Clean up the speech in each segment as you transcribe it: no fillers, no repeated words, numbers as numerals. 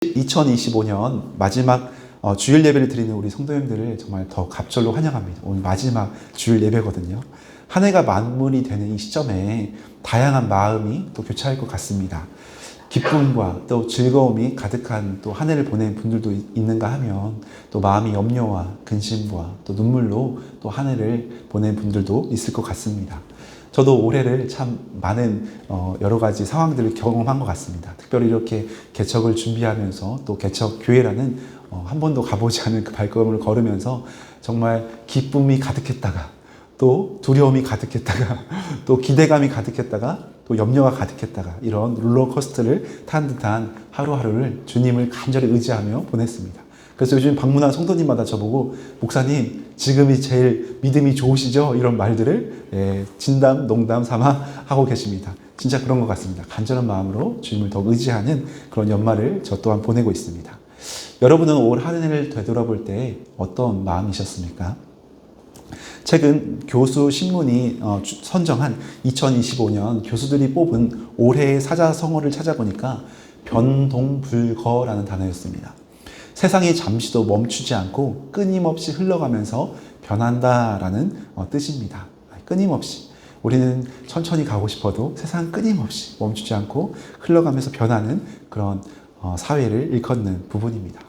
2025년 마지막 주일 예배를 드리는 우리 성도님들을 정말 더 갑절로 환영합니다. 오늘 마지막 주일 예배거든요. 한 해가 마무리 되는 이 시점에 다양한 마음이 또 교차할 것 같습니다. 기쁨과 또 즐거움이 가득한 또 한 해를 보낸 분들도 있는가 하면 또 마음이 염려와 근심과 또 눈물로 또 한 해를 보낸 분들도 있을 것 같습니다. 저도 올해를 참 많은 여러 가지 상황들을 경험한 것 같습니다. 특별히 이렇게 개척을 준비하면서 또 개척교회라는 한 번도 가보지 않은 그 발걸음을 걸으면서 정말 기쁨이 가득했다가 또 두려움이 가득했다가 또 기대감이 가득했다가 또 염려가 가득했다가 이런 롤러코스터를 탄 듯한 하루하루를 주님을 간절히 의지하며 보냈습니다. 그래서 요즘 방문한 성도님마다 저보고 목사님 지금이 제일 믿음이 좋으시죠? 이런 말들을 진담 농담 삼아 하고 계십니다. 진짜 그런 것 같습니다. 간절한 마음으로 주님을 더 의지하는 그런 연말을 저 또한 보내고 있습니다. 여러분은 올 한 해를 되돌아볼 때 어떤 마음이셨습니까? 최근 교수 신문이 선정한 2025년 교수들이 뽑은 올해의 사자성어를 찾아보니까 변동불거라는 단어였습니다. 세상이 잠시도 멈추지 않고 끊임없이 흘러가면서 변한다라는 뜻입니다. 끊임없이. 우리는 천천히 가고 싶어도 세상은 끊임없이 멈추지 않고 흘러가면서 변하는 그런 사회를 일컫는 부분입니다.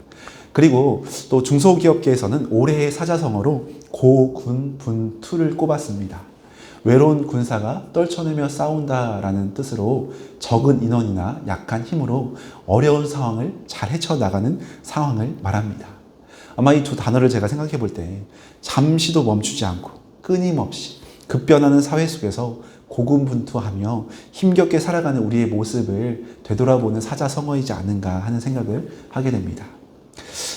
그리고 또 중소기업계에서는 올해의 사자성어로 고군분투를 꼽았습니다. 외로운 군사가 떨쳐내며 싸운다라는 뜻으로 적은 인원이나 약한 힘으로 어려운 상황을 잘 헤쳐나가는 상황을 말합니다. 아마 이 두 단어를 제가 생각해 볼 때 잠시도 멈추지 않고 끊임없이 급변하는 사회 속에서 고군분투하며 힘겹게 살아가는 우리의 모습을 되돌아보는 사자성어이지 않은가 하는 생각을 하게 됩니다.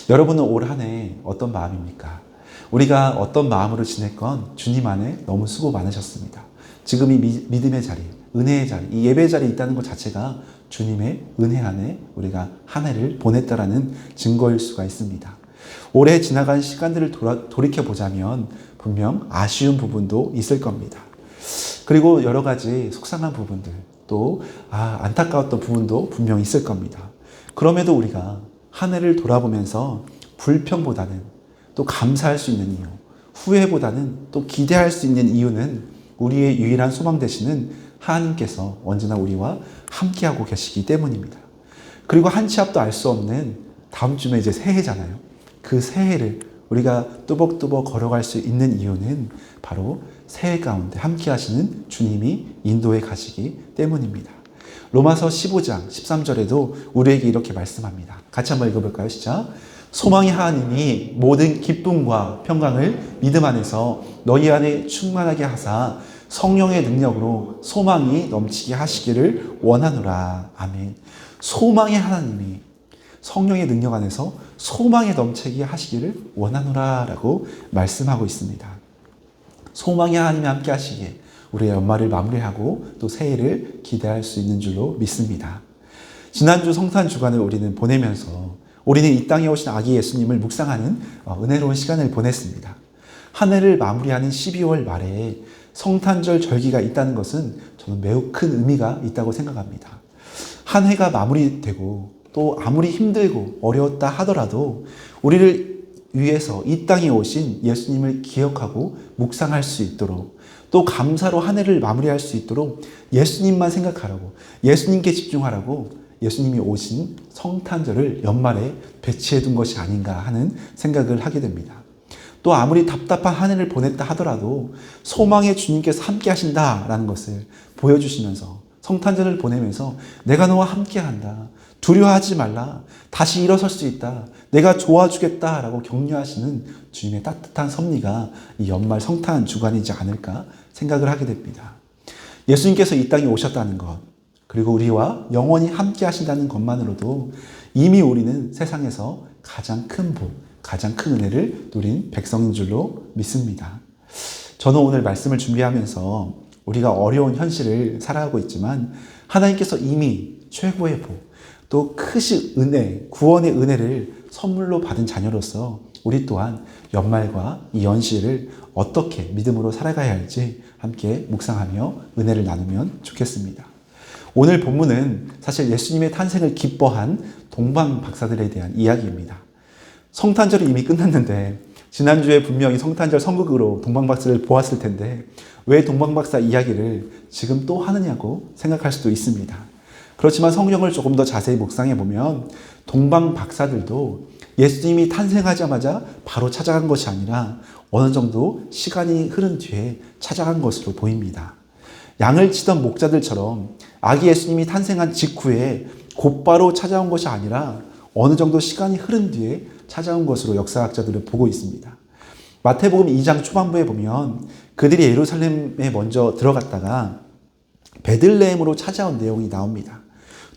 여러분은 올 한 해 어떤 마음입니까? 우리가 어떤 마음으로 지냈건 주님 안에 너무 수고 많으셨습니다. 지금 이 믿음의 자리, 은혜의 자리, 이 예배 자리에 있다는 것 자체가 주님의 은혜 안에 우리가 한 해를 보냈다라는 증거일 수가 있습니다. 올해 지나간 시간들을 돌이켜보자면 분명 아쉬운 부분도 있을 겁니다. 그리고 여러 가지 속상한 부분들, 또 안타까웠던 부분도 분명 있을 겁니다. 그럼에도 우리가 한 해를 돌아보면서 불평보다는 또 감사할 수 있는 이유, 후회보다는 또 기대할 수 있는 이유는 우리의 유일한 소망 되시는 하나님께서 언제나 우리와 함께하고 계시기 때문입니다. 그리고 한 치 앞도 알 수 없는 다음 주면 이제 새해잖아요. 그 새해를 우리가 뚜벅뚜벅 걸어갈 수 있는 이유는 바로 새해 가운데 함께 하시는 주님이 인도해 가시기 때문입니다. 로마서 15장 13절에도 우리에게 이렇게 말씀합니다. 같이 한번 읽어볼까요? 시작. 소망의 하나님이 모든 기쁨과 평강을 믿음 안에서 너희 안에 충만하게 하사 성령의 능력으로 소망이 넘치게 하시기를 원하노라. 아멘. 소망의 하나님이 성령의 능력 안에서 소망에 넘치게 하시기를 원하노라 라고 말씀하고 있습니다. 소망의 하나님이 함께 하시기에 우리의 연말을 마무리하고 또 새해를 기대할 수 있는 줄로 믿습니다. 지난주 성탄 주간을 우리는 보내면서 우리는 이 땅에 오신 아기 예수님을 묵상하는 은혜로운 시간을 보냈습니다. 한 해를 마무리하는 12월 말에 성탄절 절기가 있다는 것은 저는 매우 큰 의미가 있다고 생각합니다. 한 해가 마무리되고 또 아무리 힘들고 어려웠다 하더라도 우리를 위해서 이 땅에 오신 예수님을 기억하고 묵상할 수 있도록 또 감사로 한 해를 마무리할 수 있도록 예수님만 생각하라고, 예수님께 집중하라고 예수님이 오신 성탄절을 연말에 배치해 둔 것이 아닌가 하는 생각을 하게 됩니다. 또 아무리 답답한 한 해를 보냈다 하더라도 소망의 주님께서 함께 하신다라는 것을 보여주시면서 성탄절을 보내면서 내가 너와 함께 한다. 두려워하지 말라. 다시 일어설 수 있다. 내가 도와주겠다라고 격려하시는 주님의 따뜻한 섭리가 이 연말 성탄 주간이지 않을까 생각을 하게 됩니다. 예수님께서 이 땅에 오셨다는 것, 그리고 우리와 영원히 함께 하신다는 것만으로도 이미 우리는 세상에서 가장 큰 복, 가장 큰 은혜를 누린 백성인 줄로 믿습니다. 저는 오늘 말씀을 준비하면서 우리가 어려운 현실을 살아가고 있지만 하나님께서 이미 최고의 복, 또 크신 은혜, 구원의 은혜를 선물로 받은 자녀로서 우리 또한 연말과 이 연시를 어떻게 믿음으로 살아가야 할지 함께 묵상하며 은혜를 나누면 좋겠습니다. 오늘 본문은 사실 예수님의 탄생을 기뻐한 동방 박사들에 대한 이야기입니다. 성탄절이 이미 끝났는데 지난주에 분명히 성탄절 선곡으로 동방 박사를 보았을 텐데 왜 동방 박사 이야기를 지금 또 하느냐고 생각할 수도 있습니다. 그렇지만 성경을 조금 더 자세히 묵상해 보면 동방 박사들도 예수님이 탄생하자마자 바로 찾아간 것이 아니라 어느 정도 시간이 흐른 뒤에 찾아간 것으로 보입니다. 양을 치던 목자들처럼 아기 예수님이 탄생한 직후에 곧바로 찾아온 것이 아니라 어느 정도 시간이 흐른 뒤에 찾아온 것으로 역사학자들은 보고 있습니다. 마태복음 2장 초반부에 보면 그들이 예루살렘에 먼저 들어갔다가 베들레헴으로 찾아온 내용이 나옵니다.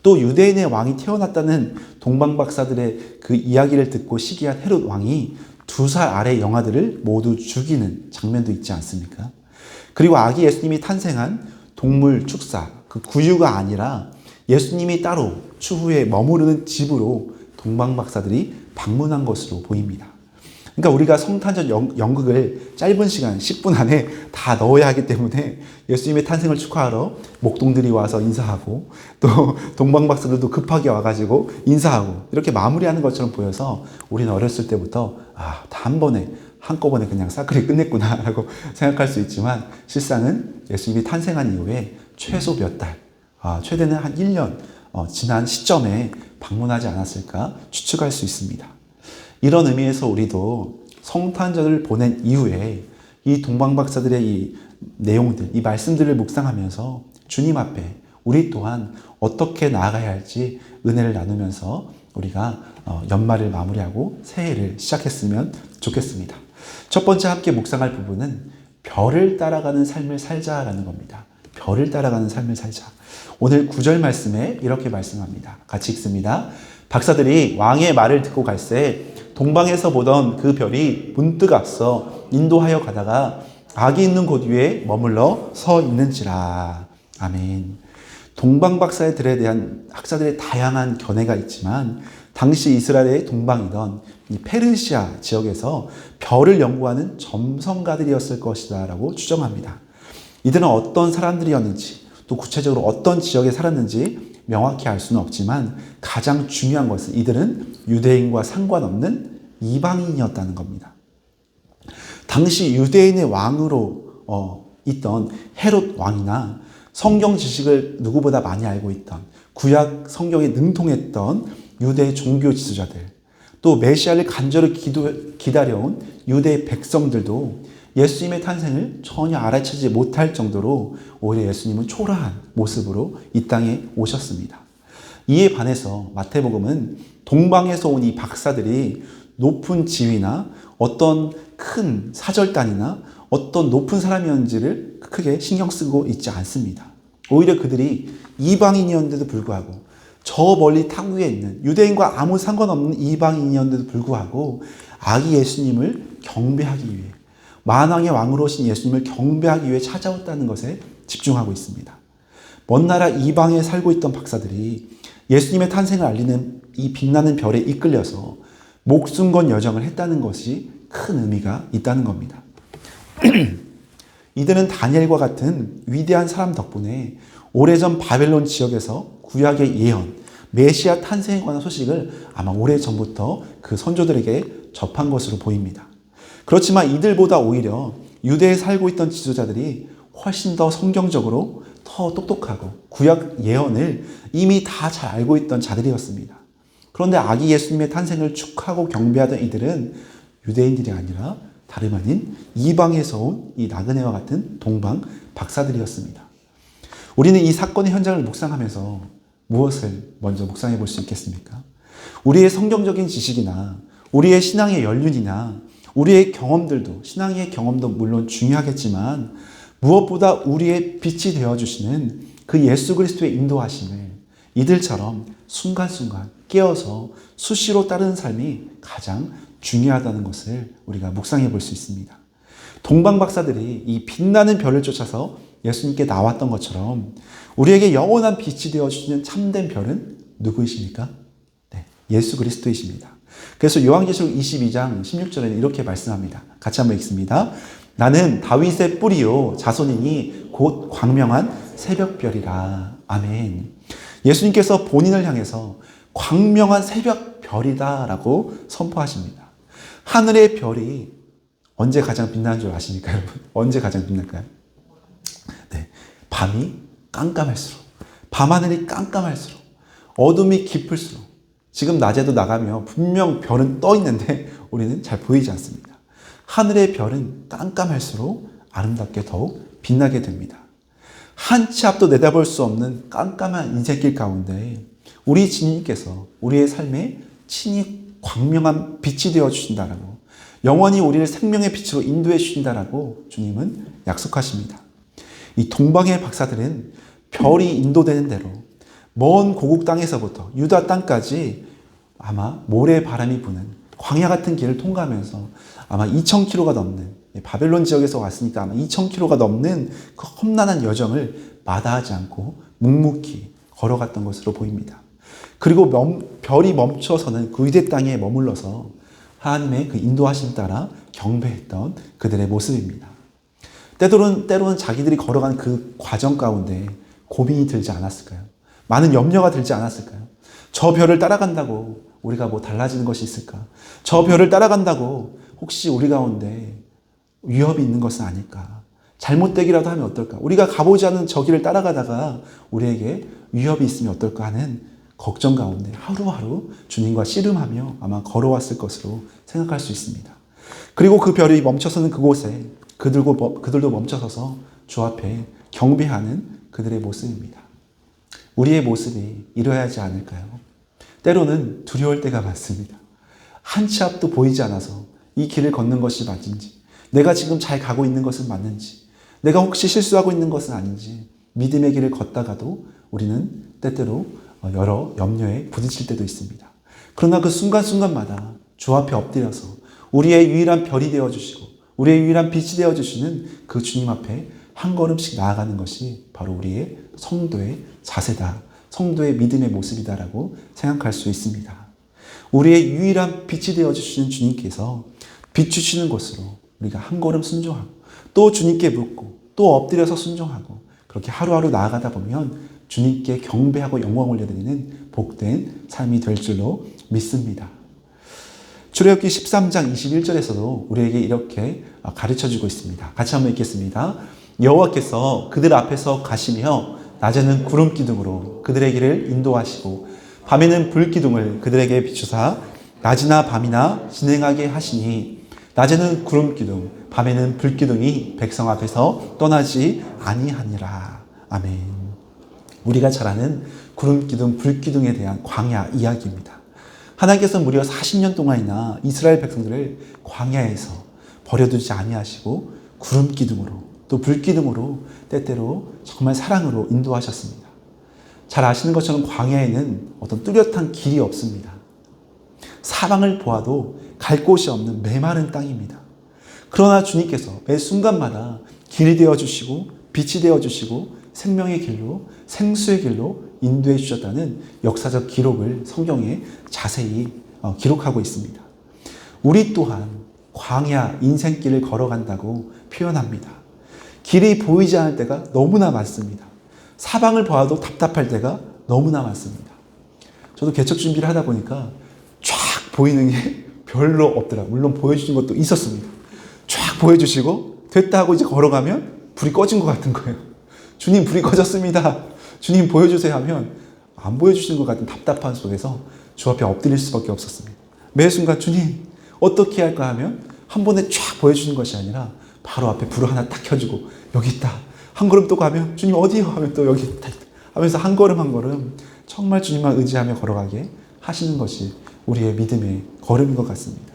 또 유대인의 왕이 태어났다는 동방박사들의 그 이야기를 듣고 시기한 헤롯 왕이 2살 아래 영아들을 모두 죽이는 장면도 있지 않습니까? 그리고 아기 예수님이 탄생한 동물 축사, 그 구유가 아니라 예수님이 따로 추후에 머무르는 집으로 동방박사들이 방문한 것으로 보입니다. 그러니까 우리가 성탄절 연극을 짧은 시간 10분 안에 다 넣어야 하기 때문에 예수님의 탄생을 축하하러 목동들이 와서 인사하고 또 동방박사들도 급하게 와가지고 인사하고 이렇게 마무리하는 것처럼 보여서 우리는 어렸을 때부터 다 한꺼번에 그냥 사클이 끝냈구나 라고 생각할 수 있지만 실상은 예수님이 탄생한 이후에 최소 몇 달, 최대는 한 1년 지난 시점에 방문하지 않았을까 추측할 수 있습니다. 이런 의미에서 우리도 성탄절을 보낸 이후에 이 동방박사들의 이 내용들, 이 말씀들을 묵상하면서 주님 앞에 우리 또한 어떻게 나아가야 할지 은혜를 나누면서 우리가 연말을 마무리하고 새해를 시작했으면 좋겠습니다. 첫 번째 함께 묵상할 부분은 별을 따라가는 삶을 살자라는 겁니다. 별을 따라가는 삶을 살자. 오늘 9절 말씀에 이렇게 말씀합니다. 같이 읽습니다. 박사들이 왕의 말을 듣고 갈새 동방에서 보던 그 별이 문득 앞서 인도하여 가다가 악이 있는 곳 위에 머물러 서 있는지라. 아멘. 동방박사들에 대한 학자들의 다양한 견해가 있지만 당시 이스라엘의 동방이던 이 페르시아 지역에서 별을 연구하는 점성가들이었을 것이다 라고 추정합니다. 이들은 어떤 사람들이었는지 또 구체적으로 어떤 지역에 살았는지 명확히 알 수는 없지만 가장 중요한 것은 이들은 유대인과 상관없는 이방인이었다는 겁니다. 당시 유대인의 왕으로 있던 헤롯 왕이나 성경 지식을 누구보다 많이 알고 있던 구약 성경에 능통했던 유대 종교 지도자들, 또 메시아를 간절히 기다려온 유대 백성들도 예수님의 탄생을 전혀 알아채지 못할 정도로 오히려 예수님은 초라한 모습으로 이 땅에 오셨습니다. 이에 반해서 마태복음은 동방에서 온 이 박사들이 높은 지위나 어떤 큰 사절단이나 어떤 높은 사람이었는지를 크게 신경 쓰고 있지 않습니다. 오히려 그들이 이방인이었는데도 불구하고 저 멀리 탁위에 있는 유대인과 아무 상관없는 이방인이었는데도 불구하고 아기 예수님을 경배하기 위해 만왕의 왕으로 오신 예수님을 경배하기 위해 찾아왔다는 것에 집중하고 있습니다. 먼 나라 이방에 살고 있던 박사들이 예수님의 탄생을 알리는 이 빛나는 별에 이끌려서 목숨 건 여정을 했다는 것이 큰 의미가 있다는 겁니다. 이들은 다니엘과 같은 위대한 사람 덕분에 오래전 바벨론 지역에서 구약의 예언, 메시아 탄생에 관한 소식을 아마 오래전부터 그 선조들에게 접한 것으로 보입니다. 그렇지만 이들보다 오히려 유대에 살고 있던 지도자들이 훨씬 더 성경적으로 더 똑똑하고 구약 예언을 이미 다 잘 알고 있던 자들이었습니다. 그런데 아기 예수님의 탄생을 축하하고 경배하던 이들은 유대인들이 아니라 다름 아닌 이방에서 온 이 나그네와 같은 동방 박사들이었습니다. 우리는 이 사건의 현장을 묵상하면서 무엇을 먼저 묵상해 볼 수 있겠습니까? 우리의 성경적인 지식이나 우리의 신앙의 연륜이나 우리의 경험들도, 신앙의 경험도 물론 중요하겠지만 무엇보다 우리의 빛이 되어주시는 그 예수 그리스도의 인도하심을 이들처럼 순간순간 깨어서 수시로 따르는 삶이 가장 중요하다는 것을 우리가 묵상해 볼 수 있습니다. 동방박사들이 이 빛나는 별을 쫓아서 예수님께 나왔던 것처럼 우리에게 영원한 빛이 되어주시는 참된 별은 누구이십니까? 네, 예수 그리스도이십니다. 그래서 요한계시록 22장 16절에는 이렇게 말씀합니다. 같이 한번 읽습니다. 나는 다윗의 뿌리요 자손이니 곧 광명한 새벽별이라. 아멘. 예수님께서 본인을 향해서 광명한 새벽 별이다라고 선포하십니다. 하늘의 별이 언제 가장 빛나는 줄 아십니까, 여러분? 언제 가장 빛날까요? 네, 밤이 깜깜할수록, 밤하늘이 깜깜할수록, 어둠이 깊을수록, 지금 낮에도 나가면 분명 별은 떠 있는데 우리는 잘 보이지 않습니다. 하늘의 별은 깜깜할수록 아름답게 더욱 빛나게 됩니다. 한 치 앞도 내다볼 수 없는 깜깜한 인생길 가운데 우리 주님께서 우리의 삶에 친히 광명한 빛이 되어 주신다라고, 영원히 우리를 생명의 빛으로 인도해 주신다라고 주님은 약속하십니다. 이 동방의 박사들은 별이 인도되는 대로 먼 고국 땅에서부터 유다 땅까지 아마 모래바람이 부는 광야 같은 길을 통과하면서 아마 2000km가 넘는, 바벨론 지역에서 왔으니까 아마 2000km가 넘는 그 험난한 여정을 마다하지 않고 묵묵히 걸어갔던 것으로 보입니다. 그리고 별이 멈춰서는 그 위대 땅에 머물러서 하나님의 그 인도하심 따라 경배했던 그들의 모습입니다. 때로는 자기들이 걸어간 그 과정 가운데 고민이 들지 않았을까요? 많은 염려가 들지 않았을까요? 저 별을 따라간다고 우리가 뭐 달라지는 것이 있을까? 저 별을 따라간다고 혹시 우리 가운데 위협이 있는 것은 아닐까? 잘못되기라도 하면 어떨까? 우리가 가보지 않은 저 길을 따라가다가 우리에게 위협이 있으면 어떨까 하는 걱정 가운데 하루하루 주님과 씨름하며 아마 걸어왔을 것으로 생각할 수 있습니다. 그리고 그 별이 멈춰서는 그곳에 그들도 멈춰서서 주 앞에 경배하는 그들의 모습입니다. 우리의 모습이 이러야 하지 않을까요? 때로는 두려울 때가 많습니다. 한 치 앞도 보이지 않아서 이 길을 걷는 것이 맞은지, 내가 지금 잘 가고 있는 것은 맞는지, 내가 혹시 실수하고 있는 것은 아닌지 믿음의 길을 걷다가도 우리는 때때로 여러 염려에 부딪힐 때도 있습니다. 그러나 그 순간순간마다 주 앞에 엎드려서 우리의 유일한 별이 되어주시고 우리의 유일한 빛이 되어주시는 그 주님 앞에 한 걸음씩 나아가는 것이 바로 우리의 성도의 자세다, 성도의 믿음의 모습이다라고 생각할 수 있습니다. 우리의 유일한 빛이 되어주시는 주님께서 비추시는 곳으로 우리가 한 걸음 순종하고 또 주님께 묻고 또 엎드려서 순종하고 그렇게 하루하루 나아가다 보면 주님께 경배하고 영광 올려드리는 복된 삶이 될 줄로 믿습니다. 출애굽기 13장 21절에서도 우리에게 이렇게 가르쳐주고 있습니다. 같이 한번 읽겠습니다. 여호와께서 그들 앞에서 가시며 낮에는 구름 기둥으로 그들의 길을 인도하시고 밤에는 불 기둥을 그들에게 비추사 낮이나 밤이나 진행하게 하시니 낮에는 구름 기둥, 밤에는 불 기둥이 백성 앞에서 떠나지 아니하니라. 아멘. 우리가 잘 아는 구름 기둥, 불 기둥에 대한 광야 이야기입니다. 하나님께서 무려 40년 동안이나 이스라엘 백성들을 광야에서 버려두지 아니하시고 구름 기둥으로 또 불 기둥으로 때때로 정말 사랑으로 인도하셨습니다. 잘 아시는 것처럼 광야에는 어떤 뚜렷한 길이 없습니다. 사방을 보아도 갈 곳이 없는 메마른 땅입니다. 그러나 주님께서 매 순간마다 길이 되어주시고 빛이 되어주시고 생명의 길로 생수의 길로 인도해 주셨다는 역사적 기록을 성경에 자세히 기록하고 있습니다. 우리 또한 광야 인생길을 걸어간다고 표현합니다. 길이 보이지 않을 때가 너무나 많습니다. 사방을 보아도 답답할 때가 너무나 많습니다. 저도 개척 준비를 하다 보니까 쫙 보이는 게 별로 없더라고요. 물론 보여주신 것도 있었습니다. 쫙 보여주시고 됐다 하고 이제 걸어가면 불이 꺼진 것 같은 거예요. 주님 불이 꺼졌습니다. 주님 보여주세요 하면 안 보여주시는 것 같은 답답한 속에서 주 앞에 엎드릴 수밖에 없었습니다. 매 순간 주님 어떻게 할까 하면 한 번에 쫙 보여주는 것이 아니라 바로 앞에 불을 하나 딱 켜주고 여기 있다. 한 걸음 또 가면 주님 어디요? 하면 또 여기 있다. 하면서 한 걸음 한 걸음 정말 주님만 의지하며 걸어가게 하시는 것이 우리의 믿음의 걸음인 것 같습니다.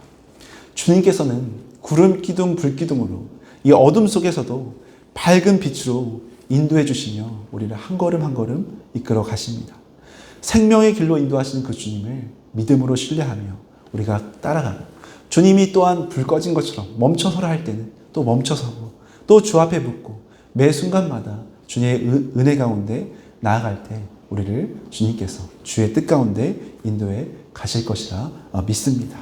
주님께서는 구름 기둥, 불 기둥으로 이 어둠 속에서도 밝은 빛으로 인도해 주시며 우리를 한 걸음 한 걸음 이끌어 가십니다. 생명의 길로 인도하시는 그 주님을 믿음으로 신뢰하며 우리가 따라가고 주님이 또한 불 꺼진 것처럼 멈춰서라 할 때는 또 멈춰서고 또 주 앞에 묻고 매 순간마다 주님의 은혜 가운데 나아갈 때 우리를 주님께서 주의 뜻 가운데 인도해 가실 것이라 믿습니다.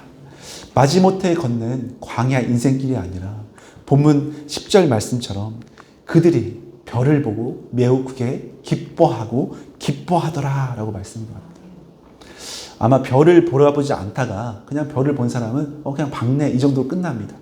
마지못해 걷는 광야 인생길이 아니라 본문 10절 말씀처럼 그들이 별을 보고 매우 크게 기뻐하고 기뻐하더라 라고 말씀합니다. 아마 별을 보러 보지 않다가 그냥 별을 본 사람은 그냥 박내 이 정도로 끝납니다.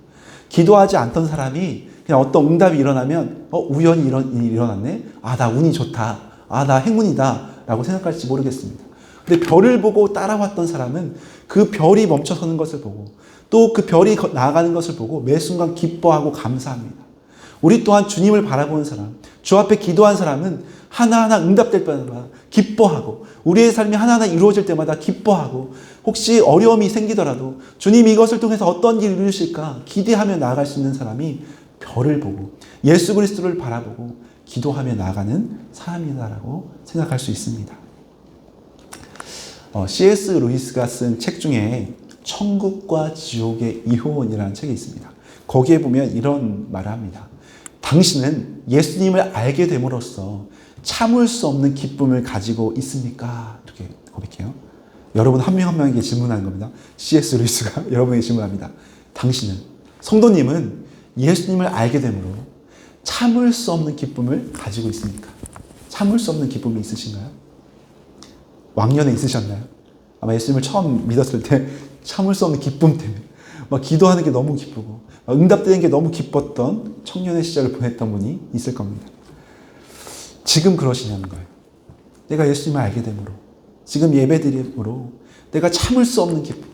기도하지 않던 사람이 그냥 어떤 응답이 일어나면 우연히 이런 일이 일어났네? 나 운이 좋다. 나 행운이다. 라고 생각할지 모르겠습니다. 근데 별을 보고 따라왔던 사람은 그 별이 멈춰서는 것을 보고 또 그 별이 나아가는 것을 보고 매 순간 기뻐하고 감사합니다. 우리 또한 주님을 바라보는 사람, 주 앞에 기도한 사람은 하나하나 응답될 때마다 기뻐하고 우리의 삶이 하나하나 이루어질 때마다 기뻐하고 혹시 어려움이 생기더라도 주님 이것을 통해서 어떤 일을 이루실까 기대하며 나아갈 수 있는 사람이 별을 보고 예수 그리스도를 바라보고 기도하며 나아가는 사람이다라고 생각할 수 있습니다. C.S. 루이스가 쓴 책 중에 천국과 지옥의 이호원이라는 책이 있습니다. 거기에 보면 이런 말을 합니다. 당신은 예수님을 알게 됨으로써 참을 수 없는 기쁨을 가지고 있습니까? 이렇게 고백해요. 여러분 한 명 한 명에게 질문하는 겁니다. C.S. 루이스가 여러분에게 질문합니다. 당신은, 성도님은 예수님을 알게 됨으로 참을 수 없는 기쁨을 가지고 있습니까? 참을 수 없는 기쁨이 있으신가요? 왕년에 있으셨나요? 아마 예수님을 처음 믿었을 때 참을 수 없는 기쁨 때문에 막 기도하는 게 너무 기쁘고 응답되는 게 너무 기뻤던 청년의 시절을 보냈던 분이 있을 겁니다. 지금 그러시냐는 거예요. 내가 예수님을 알게 됨으로, 지금 예배드림으로 내가 참을 수 없는 기쁨,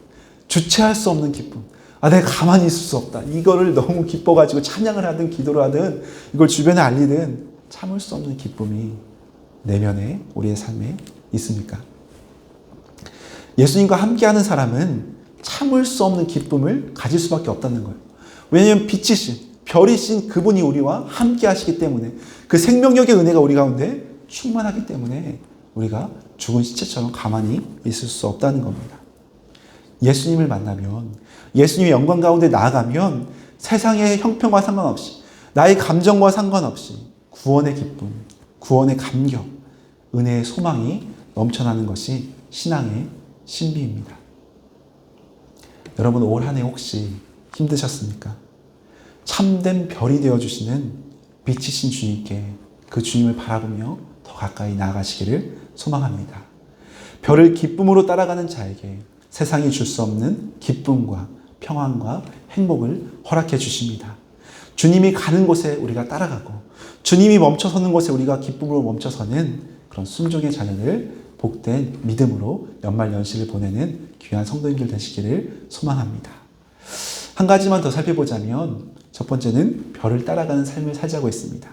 주체할 수 없는 기쁨, 내가 가만히 있을 수 없다. 이거를 너무 기뻐가지고 찬양을 하든 기도를 하든 이걸 주변에 알리든 참을 수 없는 기쁨이 내면에 우리의 삶에 있습니까? 예수님과 함께하는 사람은 참을 수 없는 기쁨을 가질 수밖에 없다는 거예요. 왜냐하면 빛이신, 별이신 그분이 우리와 함께 하시기 때문에 그 생명력의 은혜가 우리 가운데 충만하기 때문에 우리가 죽은 시체처럼 가만히 있을 수 없다는 겁니다. 예수님을 만나면, 예수님의 영광 가운데 나아가면 세상의 형편과 상관없이, 나의 감정과 상관없이 구원의 기쁨, 구원의 감격, 은혜의 소망이 넘쳐나는 것이 신앙의 신비입니다. 여러분 올 한 해 혹시 힘드셨습니까? 참된 별이 되어주시는 빛이신 주님께 그 주님을 바라보며 더 가까이 나아가시기를 소망합니다. 별을 기쁨으로 따라가는 자에게 세상이 줄 수 없는 기쁨과 평안과 행복을 허락해 주십니다. 주님이 가는 곳에 우리가 따라가고 주님이 멈춰서는 곳에 우리가 기쁨으로 멈춰서는 그런 순종의 자녀들, 복된 믿음으로 연말 연시를 보내는 귀한 성도님들 되시기를 소망합니다. 한 가지만 더 살펴보자면 첫 번째는 별을 따라가는 삶을 살자고 했습니다.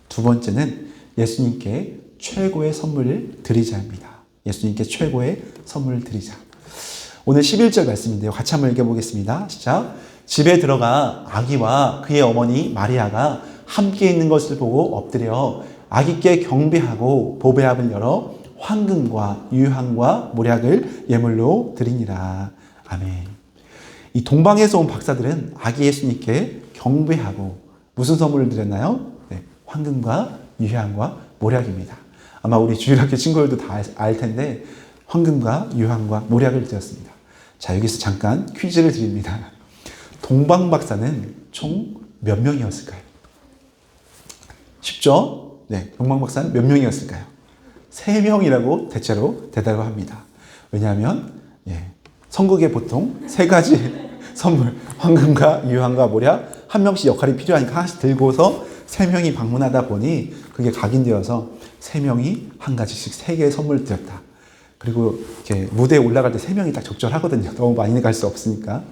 두 번째는 예수님께 최고의 선물을 드리자 합니다. 예수님께 최고의 선물을 드리자. 오늘 11절 말씀인데요. 같이 한번 읽어보겠습니다. 시작. 집에 들어가 아기와 그의 어머니 마리아가 함께 있는 것을 보고 엎드려 아기께 경배하고 보배합을 열어 황금과 유향과 모략을 예물로 드리니라. 아멘. 이 동방에서 온 박사들은 아기 예수님께 경배하고 무슨 선물을 드렸나요? 네, 황금과 유향과 모략입니다. 아마 우리 주일학교 친구들도 다 알 텐데 황금과 유향과 모략을 드렸습니다. 자, 여기서 잠깐 퀴즈를 드립니다. 동방 박사는 총 몇 명이었을까요? 쉽죠? 네, 동방 박사는 몇 명이었을까요? 3명이라고 대체로 대답을 합니다. 왜냐하면 선국에 보통 3가지 선물, 황금과 유향과 모략 한 명씩 역할이 필요하니까 하나씩 들고서 3명이 방문하다 보니 그게 각인되어서 3명이 한 가지씩 3개의 선물을 드렸다. 그리고 이렇게 무대에 올라갈 때 3명이 딱 적절하거든요. 너무 많이 갈 수 없으니까.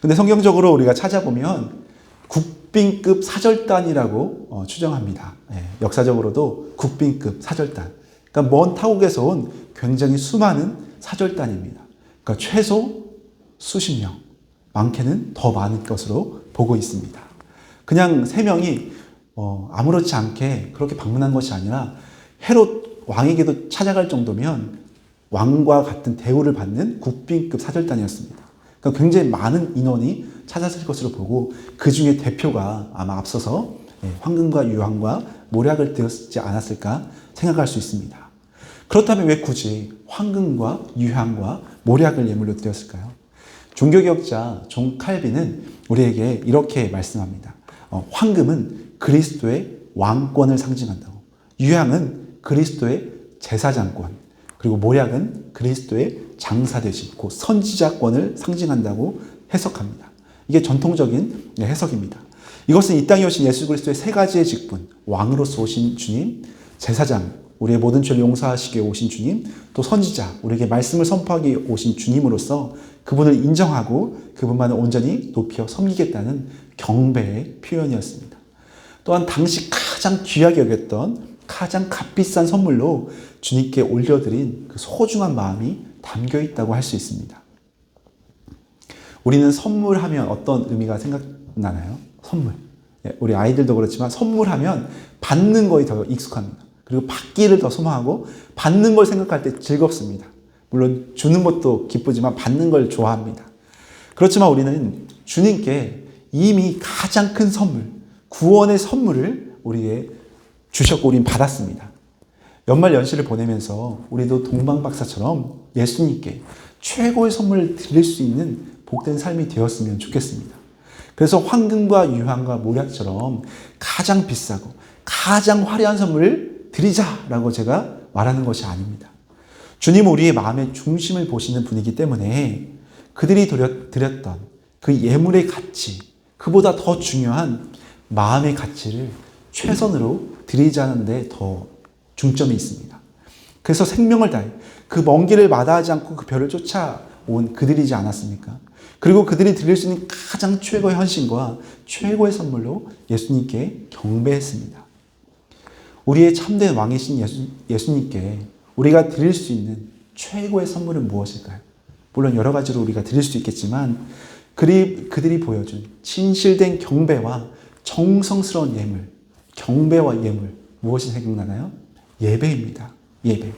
근데 성경적으로 우리가 찾아보면 국빈급 사절단이라고 추정합니다. 역사적으로도 국빈급 사절단. 그러니까 먼 타국에서 온 굉장히 수많은 사절단입니다. 그러니까 최소 수십 명, 많게는 더 많을 것으로 보고 있습니다. 그냥 3명이 아무렇지 않게 그렇게 방문한 것이 아니라 헤롯 왕에게도 찾아갈 정도면 왕과 같은 대우를 받는 국빈급 사절단이었습니다. 그러니까 굉장히 많은 인원이 찾았을 것으로 보고 그 중에 대표가 아마 앞서서 황금과 유향과 모략을 드렸지 않았을까 생각할 수 있습니다. 그렇다면 왜 굳이 황금과 유향과 모략을 예물로 드렸을까요? 종교개혁자 존 칼빈은 우리에게 이렇게 말씀합니다. 황금은 그리스도의 왕권을 상징한다고. 유향은 그리스도의 제사장권, 그리고 모약은 그리스도의 장사되신 곧 선지자권을 상징한다고 해석합니다. 이게 전통적인 해석입니다. 이것은 이 땅에 오신 예수 그리스도의 세 가지의 직분, 왕으로서 오신 주님, 제사장, 우리의 모든 죄를 용서하시기 위해 오신 주님, 또 선지자, 우리에게 말씀을 선포하기 위해 오신 주님으로서 그분을 인정하고 그분만을 온전히 높여 섬기겠다는 경배의 표현이었습니다. 또한 당시 가장 귀하게 여겼던 가장 값비싼 선물로 주님께 올려드린 그 소중한 마음이 담겨 있다고 할 수 있습니다. 우리는 선물하면 어떤 의미가 생각나나요? 선물. 우리 아이들도 그렇지만 선물하면 받는 거에 더 익숙합니다. 그리고 받기를 더 소망하고 받는 걸 생각할 때 즐겁습니다. 물론 주는 것도 기쁘지만 받는 걸 좋아합니다. 그렇지만 우리는 주님께 이미 가장 큰 선물, 구원의 선물을 우리에게 주셨고 우린 받았습니다. 연말 연시를 보내면서 우리도 동방박사처럼 예수님께 최고의 선물을 드릴 수 있는 복된 삶이 되었으면 좋겠습니다. 그래서 황금과 유향과 모략처럼 가장 비싸고 가장 화려한 선물을 드리자라고 제가 말하는 것이 아닙니다. 주님은 우리의 마음의 중심을 보시는 분이기 때문에 그들이 드렸던 그 예물의 가치, 그보다 더 중요한 마음의 가치를 최선으로 드리자는 데 더 중점이 있습니다. 그래서 생명을 다해 그 먼 길을 마다하지 않고 그 별을 쫓아온 그들이지 않았습니까? 그리고 그들이 드릴 수 있는 가장 최고의 헌신과 최고의 선물로 예수님께 경배했습니다. 우리의 참된 왕이신 예수님께 우리가 드릴 수 있는 최고의 선물은 무엇일까요? 물론 여러 가지로 우리가 드릴 수 있겠지만 그들이 보여준 진실된 경배와 정성스러운 예물, 경배와 예물, 무엇이 생각나나요? 예배입니다. 예배.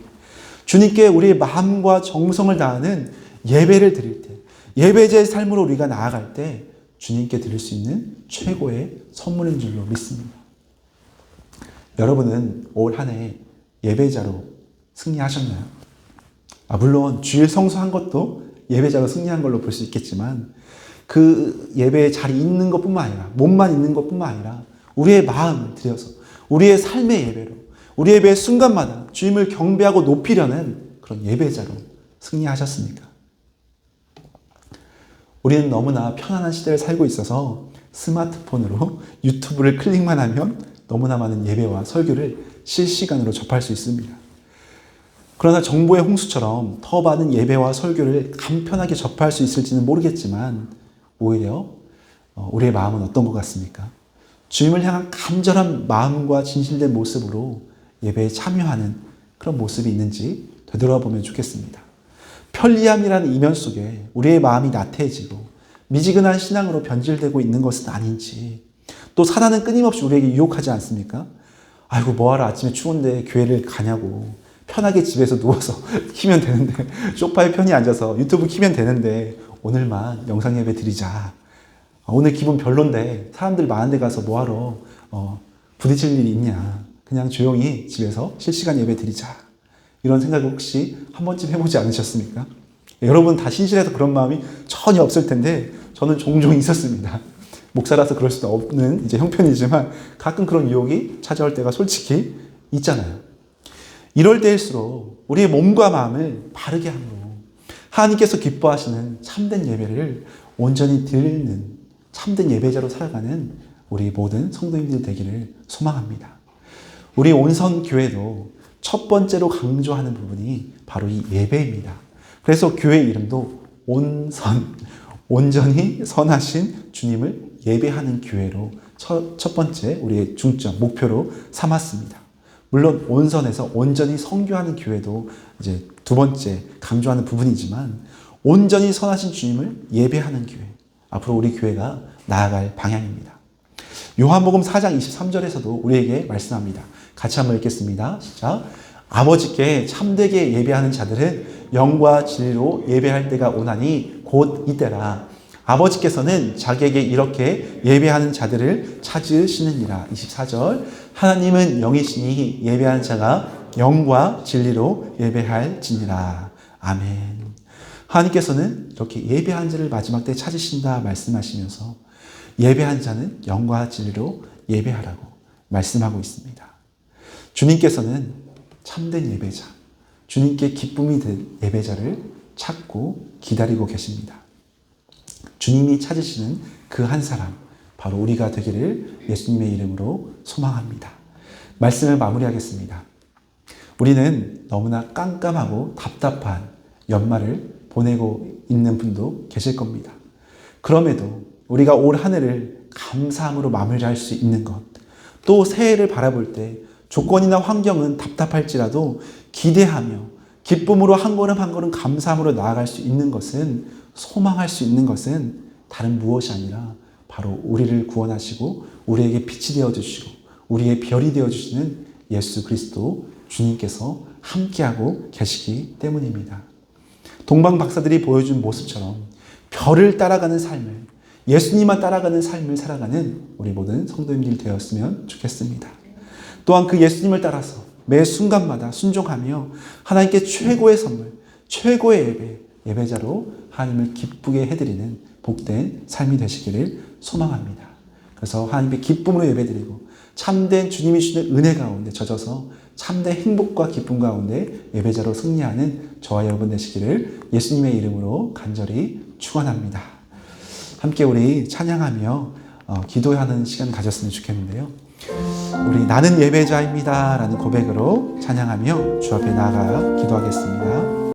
주님께 우리의 마음과 정성을 다하는 예배를 드릴 때, 예배자의 삶으로 우리가 나아갈 때 주님께 드릴 수 있는 최고의 선물인 줄로 믿습니다. 여러분은 올 한 해 예배자로 승리하셨나요? 물론 주일 성수한 것도 예배자로 승리한 걸로 볼 수 있겠지만 그 예배에 자리 있는 것뿐만 아니라 몸만 있는 것뿐만 아니라 우리의 마음을 들여서 우리의 삶의 예배로 우리 예배의 순간마다 주님을 경배하고 높이려는 그런 예배자로 승리하셨습니까? 우리는 너무나 편안한 시대를 살고 있어서 스마트폰으로 유튜브를 클릭만 하면 너무나 많은 예배와 설교를 실시간으로 접할 수 있습니다. 그러나 정보의 홍수처럼 더 많은 예배와 설교를 간편하게 접할 수 있을지는 모르겠지만 오히려 우리의 마음은 어떤 것 같습니까? 주님을 향한 간절한 마음과 진실된 모습으로 예배에 참여하는 그런 모습이 있는지 되돌아보면 좋겠습니다. 편리함이라는 이면 속에 우리의 마음이 나태해지고 미지근한 신앙으로 변질되고 있는 것은 아닌지, 또 사단은 끊임없이 우리에게 유혹하지 않습니까? 아이고 뭐하러 아침에 추운데 교회를 가냐고, 편하게 집에서 누워서 키면 되는데, 소파에 편히 앉아서 유튜브 키면 되는데 오늘만 영상 예배 드리자. 오늘 기분 별론데 사람들 많은 데 가서 뭐하러 부딪힐 일이 있냐. 그냥 조용히 집에서 실시간 예배 드리자. 이런 생각을 혹시 한 번쯤 해보지 않으셨습니까? 여러분 다 신실해서 그런 마음이 전혀 없을 텐데 저는 종종 있었습니다. 목사라서 그럴 수도 없는 이제 형편이지만 가끔 그런 유혹이 찾아올 때가 솔직히 있잖아요. 이럴 때일수록 우리의 몸과 마음을 바르게 함으로 하나님께서 기뻐하시는 참된 예배를 온전히 드리는 참된 예배자로 살아가는 우리 모든 성도님들 되기를 소망합니다. 우리 온선교회도 첫 번째로 강조하는 부분이 바로 이 예배입니다. 그래서 교회 이름도 온선, 온전히 선하신 주님을 예배하는 교회로 첫 번째 우리의 중점, 목표로 삼았습니다. 물론 온선에서 온전히 선교하는 교회도 이제 두 번째 강조하는 부분이지만 온전히 선하신 주님을 예배하는 교회, 앞으로 우리 교회가 나아갈 방향입니다. 요한복음 4장 23절에서도 우리에게 말씀합니다. 같이 한번 읽겠습니다. 시작. 아버지께 참되게 예배하는 자들은 영과 진리로 예배할 때가 오나니 곧 이때라. 아버지께서는 자기에게 이렇게 예배하는 자들을 찾으시느니라. 24절. 하나님은 영이시니 예배하는 자가 영과 진리로 예배할지니라. 아멘. 하나님께서는 이렇게 예배하는 자를 마지막 때 찾으신다 말씀하시면서 예배한 자는 영과 진리로 예배하라고, 말씀하고 있습니다. 주님께서는 참된 예배자, 주님께 기쁨이 될 예배자를 찾고 기다리고 계십니다. 주님이 찾으시는 그 한 사람, 바로 우리가 되기를 예수님의 이름으로 소망합니다. 말씀을 마무리하겠습니다. 우리는 너무나 깜깜하고 답답한 연말을 보내고 있는 분도 계실 겁니다. 그럼에도 우리가 올 한 해를 감사함으로 마무리할 수 있는 것, 또 새해를 바라볼 때 조건이나 환경은 답답할지라도 기대하며 기쁨으로 한 걸음 한 걸음 감사함으로 나아갈 수 있는 것은, 소망할 수 있는 것은 다른 무엇이 아니라 바로 우리를 구원하시고 우리에게 빛이 되어주시고 우리의 별이 되어주시는 예수 그리스도 주님께서 함께하고 계시기 때문입니다. 동방 박사들이 보여준 모습처럼 별을 따라가는 삶을, 예수님만 따라가는 삶을 살아가는 우리 모든 성도님들이 되었으면 좋겠습니다. 또한 그 예수님을 따라서 매 순간마다 순종하며 하나님께 최고의 선물, 최고의 예배, 예배자로 하나님을 기쁘게 해드리는 복된 삶이 되시기를 소망합니다. 그래서 하나님께 기쁨으로 예배드리고 참된 주님이 주시는 은혜 가운데 젖어서 참된 행복과 기쁨 가운데 예배자로 승리하는 저와 여러분 되시기를 예수님의 이름으로 간절히 축원합니다. 함께 우리 찬양하며 기도하는 시간 가졌으면 좋겠는데요. 우리 나는 예배자입니다 라는 고백으로 찬양하며 주 앞에 나아가 기도하겠습니다.